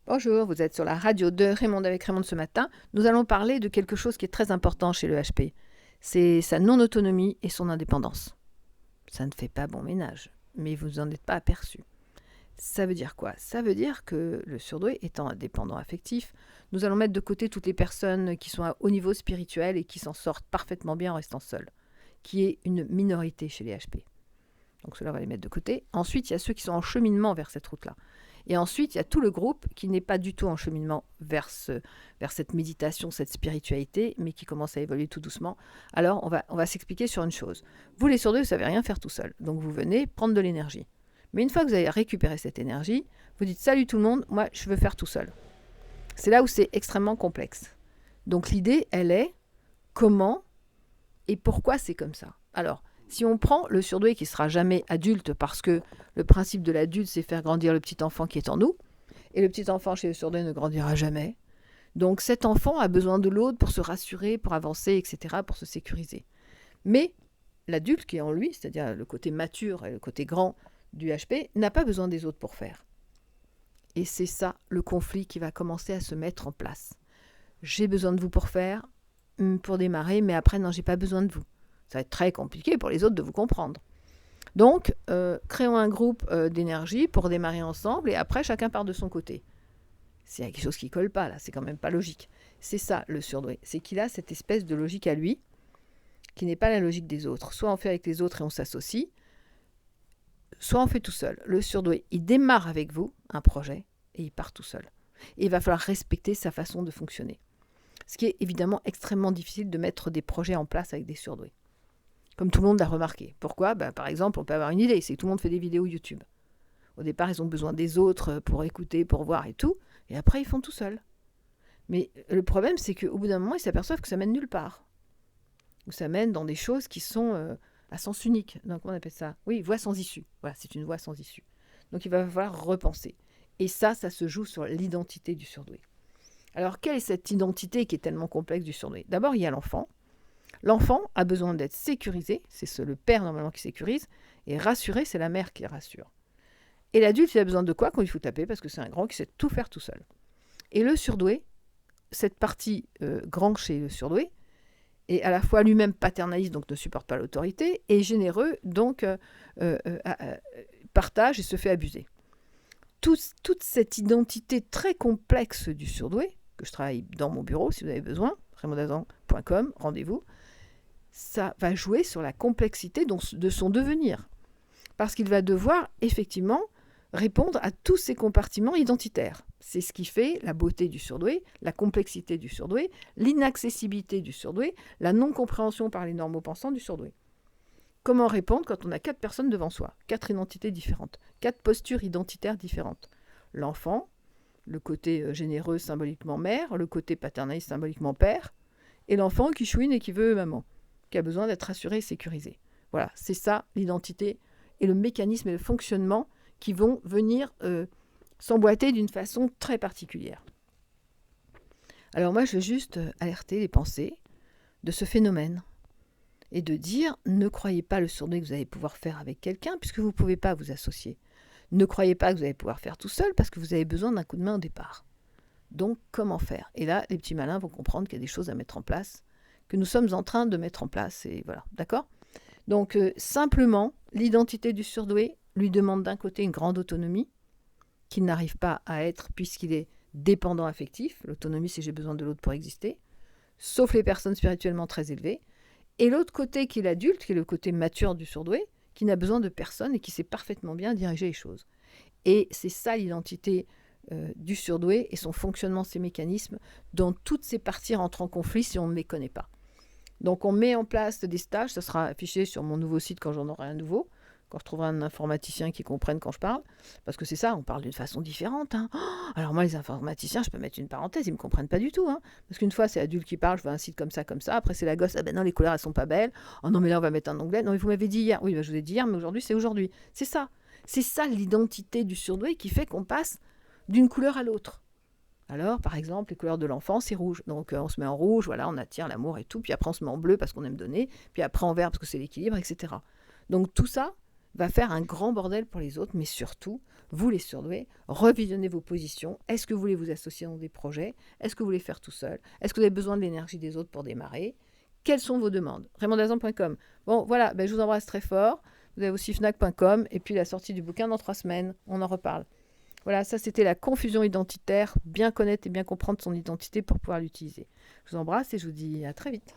Bonjour, vous êtes sur la radio de Raymond avec Raymond ce matin. Nous allons parler de quelque chose qui est très important chez le HP. C'est sa non-autonomie et son indépendance. Ça ne fait pas bon ménage, mais vous n'en êtes pas aperçu. Ça veut dire quoi? Ça veut dire que le surdoué étant indépendant affectif, nous allons mettre de côté toutes les personnes qui sont à haut niveau spirituel et qui s'en sortent parfaitement bien en restant seules, qui est une minorité chez les HP. Donc cela, on va les mettre de côté. Ensuite, il y a ceux qui sont en cheminement vers cette route-là. Et ensuite, il y a tout le groupe qui n'est pas du tout en cheminement vers cette méditation, cette spiritualité, mais qui commence à évoluer tout doucement. Alors, on va s'expliquer sur une chose. Vous, les surdoués, vous ne savez rien faire tout seul. Donc, vous venez prendre de l'énergie. Mais une fois que vous avez récupéré cette énergie, vous dites « Salut tout le monde, moi, je veux faire tout seul ». C'est là où c'est extrêmement complexe. Donc, l'idée, elle est comment et pourquoi c'est comme ça. Alors, si on prend le surdoué qui ne sera jamais adulte, parce que le principe de l'adulte, c'est faire grandir le petit enfant qui est en nous, et le petit enfant chez le surdoué ne grandira jamais. Donc cet enfant a besoin de l'autre pour se rassurer, pour avancer, etc., pour se sécuriser. Mais l'adulte qui est en lui, c'est-à-dire le côté mature et le côté grand du HP, n'a pas besoin des autres pour faire. Et c'est ça le conflit qui va commencer à se mettre en place. J'ai besoin de vous pour faire, pour démarrer, mais après, non, j'ai pas besoin de vous. Ça va être très compliqué pour les autres de vous comprendre. Donc, créons un groupe d'énergie pour démarrer ensemble et après, chacun part de son côté. S'il y a quelque chose qui ne colle pas, là, c'est quand même pas logique. C'est ça, le surdoué. C'est qu'il a cette espèce de logique à lui qui n'est pas la logique des autres. Soit on fait avec les autres et on s'associe, soit on fait tout seul. Le surdoué, il démarre avec vous un projet et il part tout seul. Et il va falloir respecter sa façon de fonctionner. Ce qui est évidemment extrêmement difficile de mettre des projets en place avec des surdoués. Comme tout le monde l'a remarqué. Pourquoi ? Par exemple, on peut avoir une idée, c'est que tout le monde fait des vidéos YouTube. Au départ, ils ont besoin des autres pour écouter, pour voir et tout, et après, ils font tout seuls. Mais le problème, c'est qu'au bout d'un moment, ils s'aperçoivent que ça mène nulle part. Ou ça mène dans des choses qui sont à sens unique. Donc, on appelle ça, oui, voie sans issue. Voilà, c'est une voie sans issue. Donc, il va falloir repenser. Et ça se joue sur l'identité du surdoué. Alors, quelle est cette identité qui est tellement complexe du surdoué ? D'abord, il y a l'enfant. L'enfant a besoin d'être sécurisé, c'est le père normalement qui sécurise, et rassuré, c'est la mère qui rassure. Et l'adulte, il a besoin de quoi quand il faut taper, parce que c'est un grand qui sait tout faire tout seul. Et le surdoué, cette partie grand chez le surdoué, est à la fois lui-même paternaliste, donc ne supporte pas l'autorité, et généreux, donc partage et se fait abuser. Toute cette identité très complexe du surdoué, que je travaille dans mon bureau, si vous avez besoin, raymondazan.com, rendez-vous, ça va jouer sur la complexité de son devenir. Parce qu'il va devoir, effectivement, répondre à tous ces compartiments identitaires. C'est ce qui fait la beauté du surdoué, la complexité du surdoué, l'inaccessibilité du surdoué, la non-compréhension par les normaux pensants du surdoué. Comment répondre quand on a 4 personnes devant soi, 4 identités différentes, 4 postures identitaires différentes ? L'enfant, le côté généreux symboliquement mère, le côté paternaliste symboliquement père, et l'enfant qui chouine et qui veut maman, qui a besoin d'être rassuré et sécurisé. Voilà, c'est ça l'identité et le mécanisme et le fonctionnement qui vont venir s'emboîter d'une façon très particulière. Alors moi, je veux juste alerter les pensées de ce phénomène et de dire, ne croyez pas le surdoué que vous allez pouvoir faire avec quelqu'un puisque vous ne pouvez pas vous associer. Ne croyez pas que vous allez pouvoir faire tout seul parce que vous avez besoin d'un coup de main au départ. Donc, comment faire ? Et là, les petits malins vont comprendre qu'il y a des choses à mettre en place, que nous sommes en train de mettre en place. Et voilà, d'accord ? Donc, simplement, l'identité du surdoué lui demande d'un côté une grande autonomie, qu'il n'arrive pas à être puisqu'il est dépendant affectif. L'autonomie, c'est j'ai besoin de l'autre pour exister, sauf les personnes spirituellement très élevées. Et l'autre côté qui est l'adulte, qui est le côté mature du surdoué, qui n'a besoin de personne et qui sait parfaitement bien diriger les choses. Et c'est ça l'identité du surdoué et son fonctionnement, ses mécanismes, dont toutes ces parties rentrent en conflit si on ne les connaît pas. Donc on met en place des stages, ça sera affiché sur mon nouveau site quand j'en aurai un nouveau, quand je trouverai un informaticien qui comprenne quand je parle, parce que c'est ça, on parle d'une façon différente. Hein. Oh, alors moi, les informaticiens, je peux mettre une parenthèse, ils ne me comprennent pas du tout. Hein, parce qu'une fois, c'est adulte qui parle, je veux un site comme ça, après c'est la gosse, ah ben non, les couleurs, elles sont pas belles. Oh non, mais là, on va mettre un onglet. Non, mais vous m'avez dit hier. Oui, ben, je vous ai dit hier, mais aujourd'hui, c'est aujourd'hui. C'est ça. C'est ça l'identité du surdoué qui fait qu'on passe d'une couleur à l'autre. Alors, par exemple, les couleurs de l'enfant, c'est rouge. Donc, on se met en rouge, voilà, on attire l'amour et tout. Puis après, on se met en bleu parce qu'on aime donner. Puis après, en vert parce que c'est l'équilibre, etc. Donc, tout ça va faire un grand bordel pour les autres, mais surtout, vous les surdoués, revisionnez vos positions. Est-ce que vous voulez vous associer dans des projets? Est-ce que vous voulez faire tout seul? Est-ce que vous avez besoin de l'énergie des autres pour démarrer? Quelles sont vos demandes? raymondazan.com. Bon, voilà, je vous embrasse très fort. Vous avez aussi fnac.com et puis la sortie du bouquin dans 3 semaines. On en reparle. Voilà, ça c'était la confusion identitaire. Bien connaître et bien comprendre son identité pour pouvoir l'utiliser. Je vous embrasse et je vous dis à très vite.